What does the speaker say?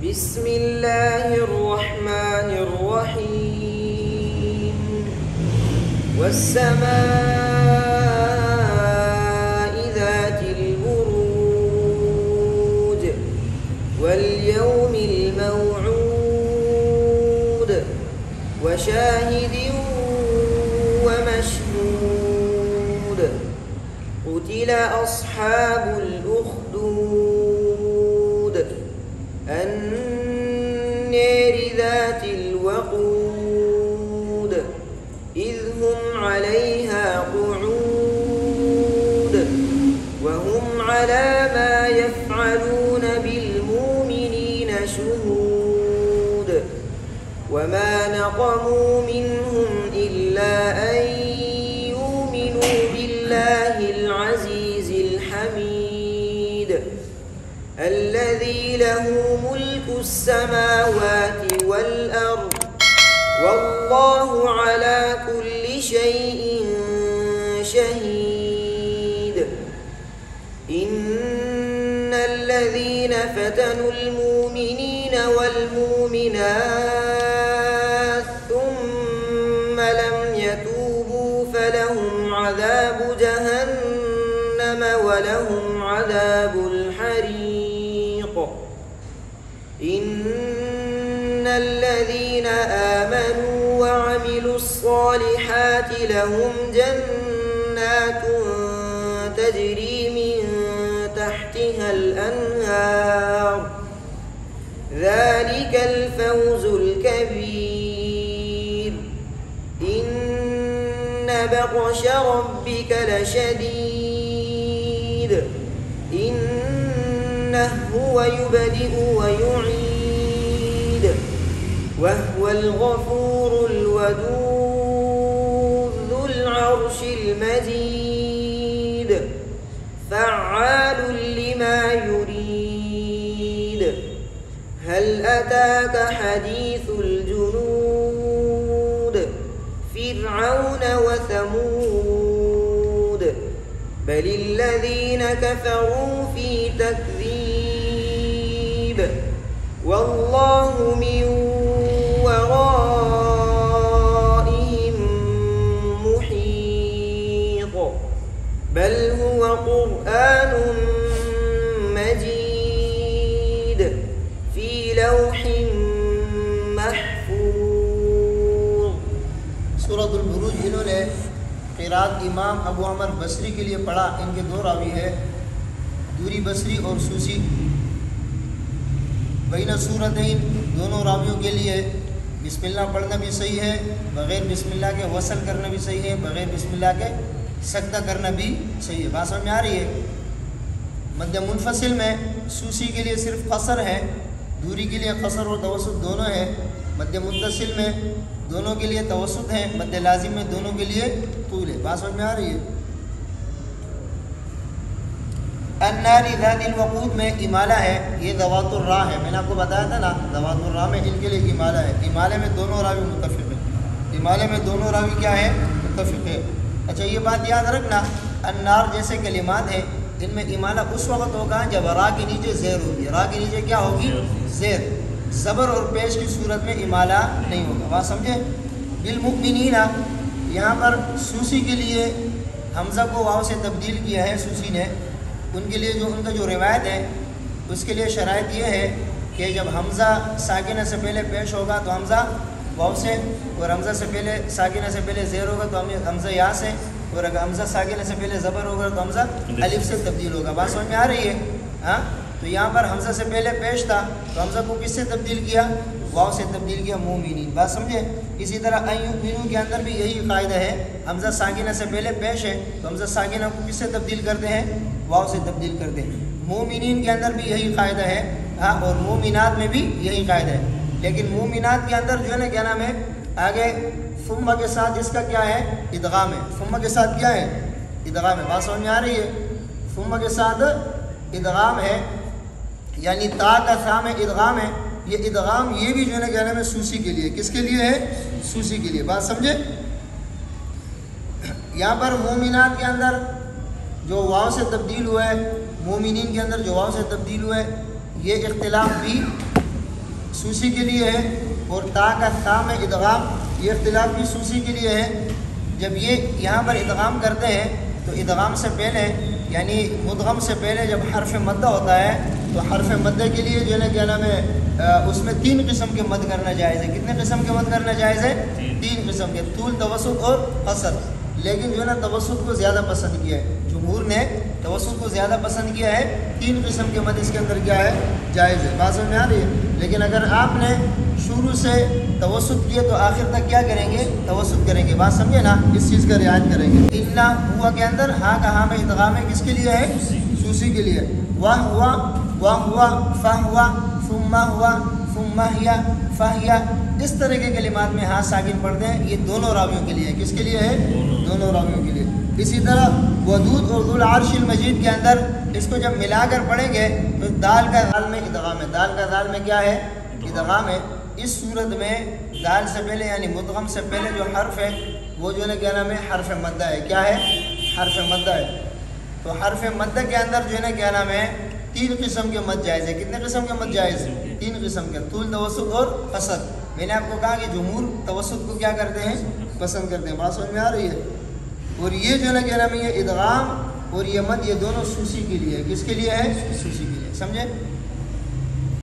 بسم الله الرحمن الرحيم والسماء ذات البروج واليوم الموعود وشاهد ومشهود قتل أصحاب الأخدود النار ذات الوقود إذ هم عليها قعود وهم على ما يفعلون بالمؤمنين شهود وما نقموا منهم إلا أن يؤمنوا بالله العزيز الحميد الذي له ملك السماوات والأرض والله على كل شيء شهيد إن الذين فتنوا المؤمنين والمؤمنات ثم لم يتوبوا فلهم عذاب جهنم ولهم عذاب الحريق إن الذين آمنوا وعملوا الصالحات لهم جنات تجري من تحتها الأنهار ذلك الفوز الكبير إن بطش ربك لشديد إنه هو يبدئ ويعيد وهو الغفور الودود ذو العرش المجيد فعال لما يريد هل أتاك حديث الجنود فرعون وثمود بل الذين كفروا في تكذيب والله من ورائهم محيط بل هو قرآن مجيد في لوح محفوظ. سورۃ البروج انہوں نے قرات امام ابو عمر بصری کے لیے پڑھا. ان کے دو راوی ہے دوری بصری اور سوسی. بین سورتین دونوں راویوں کے لیے بسم اللہ پڑھنا بھی صحیح ہے, بغیر بسم اللہ کے وصل کرنا بھی صحیح ہے, بغیر بسم اللہ کے سجدہ کرنا بھی صحیح ہے. بات سمجھ میں آ رہی ہے؟ مد منفصل میں سوسی کے لیے صرف قصر ہے, دوری کے لیے قصر اور توسط دونوں ہے. مد متصل میں دونوں کے لیے توسط ہے, مد لازم میں دونوں کے لیے طول ہے. بات سمجھ میں آ رہی ہے؟ النار ذات الوقود میں امالہ ہے, یہ ذوات الراء ہے. میں نے آپ کو بتایا تھا نا, ذوات الراء میں ان کے لیے امالہ ہے. امالے میں دونوں راوی متفق ہے, امالے میں دونوں راوی کیا ہے؟ متفق ہے. اچھا یہ بات یاد رکھنا, النار جیسے کلمات ہیں ان میں امالہ اس وقت ہوگا جب را کے نیچے زیر ہوگی. را کے نیچے کیا ہوگی؟ زیر. زبر اور پیش کی صورت میں امالہ نہیں ہوگا. بات سمجھے؟ بالمؤمنین یہاں پر سوسی کے لیے حمزہ کو واو سے تبدیل کیا ہے سوسی نے. ان کے لیے جو ان کا جو روایت ہے اس کے لیے شرائط یہ ہے کہ جب حمزہ ساکنہ سے پہلے پیش ہوگا تو حمزہ واو سے, اور حمزہ سے پہلے ساکنہ سے پہلے زیر ہوگا تو حمزہ یا سے, اور اگر حمزہ ساکنہ سے پہلے زبر ہوگا تو حمزہ الف سے تبدیل ہوگا. بات سمجھ میں آ رہی ہے؟ ہاں, تو یہاں پر حمزہ سے پہلے پیش تھا تو حمزہ کو کس سے تبدیل کیا؟ واو سے تبدیل کیا, مومنین. بات سمجھے؟ اسی طرح ایومینو کے اندر بھی یہی قاعدہ ہے, حمزہ ساکنہ سے پہلے پیش ہے تو حمزہ ساکنہ کو کس سے تبدیل کرتے ہیں؟ واو سے تبدیل کرتے ہیں. مومنین کے اندر بھی یہی قاعدہ ہے, ہاں, اور مومنات میں بھی یہی قاعدہ ہے. لیکن مومنات کے اندر جو ہے نا کیا نام ہے, آگے ثم کے ساتھ جس کا کیا ہے؟ ادغام ہے. ثم کے ساتھ کیا ہے؟ ادغام ہے. بات سمجھ میں آ رہی ہے؟ ثم کے ساتھ ادغام ہے, یعنی تا کا ثا میں ادغام ہے. یہ ادغام یہ بھی جو ہے نا کیا نام ہے سوسی کے لیے. کس کے لیے ہے؟ سوسی کے لیے. بات سمجھے؟ یہاں پر مومنات کے اندر جو واو سے تبدیل ہوا ہے, مومنین کے اندر جو واو سے تبدیل ہوا ہے, یہ اختلاف بھی سوسی کے لیے ہے، اور تا کا تا میں ادغام یہ اختلاف بھی سوسی کے لیے ہے۔ جب یہ یہاں پر ادغام کرتے ہیں تو ادغام سے پہلے یعنی مدغم سے پہلے جب حرف مدہ ہوتا ہے تو حرف مدہ کے لیے جو ہے نا کیا نام ہے اس میں 3 قسم کے مد کرنا جائز ہے۔ کتنے قسم کے مد کرنا جائز ہے؟ 3 قسم کے، طول، توسط اور قصر۔ لیکن جو ہے نا توسط کو زیادہ پسند کیا ہے، جمہور نے توسط کو زیادہ پسند کیا ہے۔ 3 قسم کے مد اس کے اندر کیا ہے؟ جائز ہے۔ بات سمجھ میں آ رہی ہے؟ لیکن اگر آپ نے شروع سے توسط کیا تو آخر تک کیا کریں گے؟ توسط کریں گے۔ بات سمجھے نا؟ اس چیز کا رعایت کریں گے۔ الا ہوا کے اندر ہاں کا ہاں میں ادغام ہے، کس کے لیے ہے؟ سوسی کے لیے۔ واہ ہوا، واہ ہوا، فا ہوا، ثم ہوا، ثم ہیا، فہیا، اس طرح کے کلمات میں ہاں ساکن پڑھتے ہیں، یہ دونوں راویوں کے لیے ہے۔ کس کے لیے ہے؟ دونوں راویوں کے لیے۔ اسی طرح ودود اور ذو العرش المجید کے اندر اس کو جب ملا کر پڑھیں گے تو دال کا دال میں ادغام ہے، دال کا دال میں کیا ہے؟ ادغام ہے۔ اس صورت میں دال سے پہلے یعنی مدغم سے پہلے جو حرف ہے وہ جو ہے نا کیا نام ہے؟ حرف مدہ ہے۔ کیا ہے؟ حرف مدہ ہے۔ تو حرف مدہ کے اندر جو ہے نا کیا نام ہے؟ 3 قسم کے مد جائز ہے۔ کتنے قسم کے مد جائز ہیں؟ 3 قسم کے، طول، توسط اور قصر۔ میں نے آپ کو کہا کہ جمہور توسط کو کیا کرتے ہیں؟ پسند کرتے ہیں۔ بات سمجھ میں آ رہی ہے؟ اور یہ جو ہے نا کیا نام ہے؟ یہ ادغام اور یہ مد یہ دونوں سوسی کے لیے ہے۔ کس کے لیے ہے؟ سوسی کے لیے۔ سمجھے؟